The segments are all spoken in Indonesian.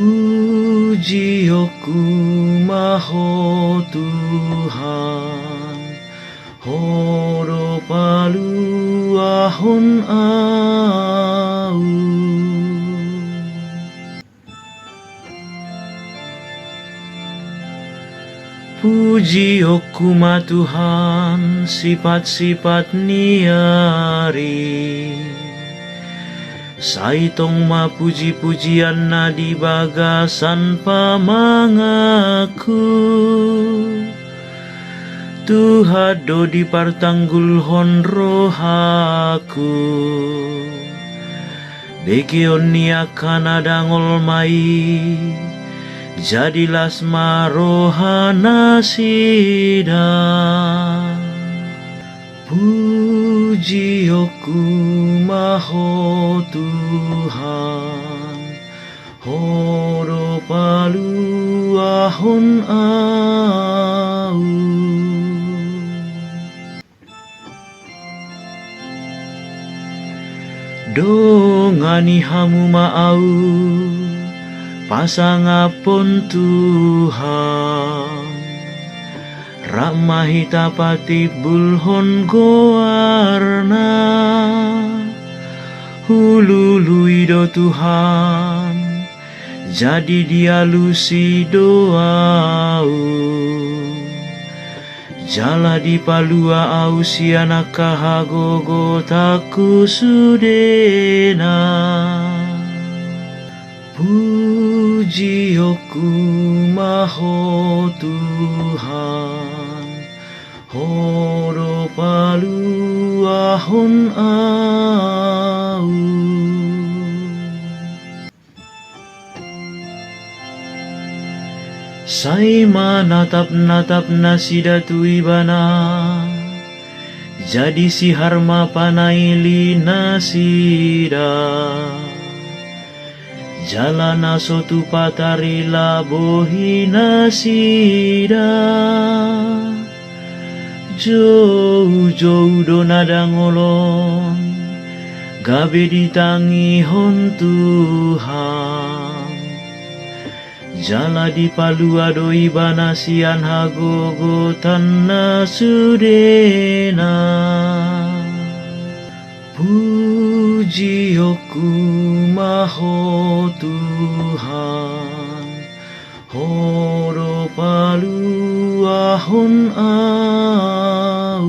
Puji maho Tuhan, horo palu ahon au. Puji ma Tuhan, sifat-sifat niari. Saitong mapuji-pujian na di bagasan pamangaku. Tuhado di partanggulhon rohaku. Bekeon niakan adangol mai, jadilah smarohana sida. Puji maho Tuhan, horo palu ahon au. Dongani hamu maau, pasangapon Tuhan. Ramahita pati bulhon goarna, hululuido Tuhan, jadi dia lusi doau. Jala di palua au siana kahagogo taku sudena. Puji maho Tuhan, horo palu ahon au. Sai manatap-natap nasida tuibana, jadi si harma panaili nasida. Jalana sotu patarila bohina sida. Jauh-jauh donadangolon, gabe ditangi hon Tuhan. Jala di palua doi banasian hagogo tanna sudena. Puji maho Tuhan, horo palu ahon au.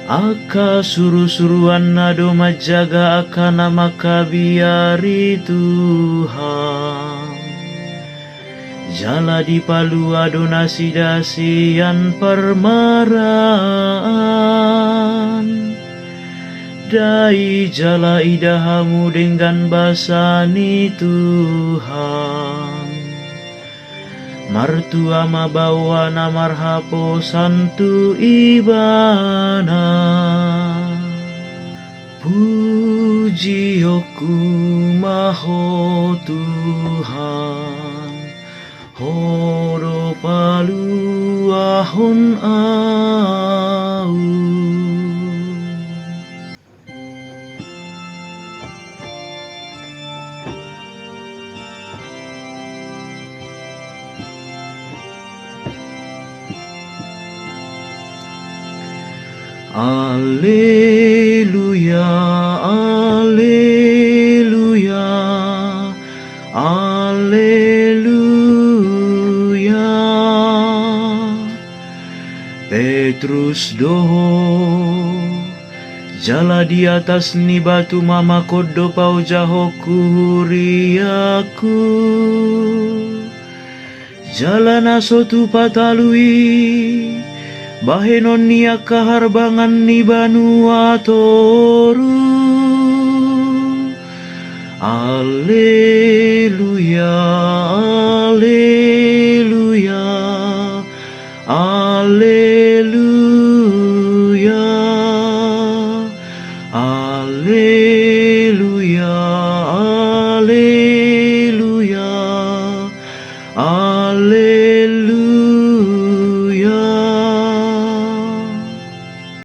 Aka suruh-suruan nado majaga akana makabiari Tuhan. Jala di palua donasi dasian permaraan. Dai jala idahamu dengan basani Tuhan. Martua mabawa namarhapo santu ibana. Puji maho Tuhan, horo palu ahon au. Alleluia, alleluia, alleluia. Petrus doho, jala di atas ni batu mama kodo pau jahoku huriaku. Jala nasotu patalui, bahenon niya kaharbangan ni banua toru. Alleluia, alleluia, alleluia, alleluia, alleluia, alleluia.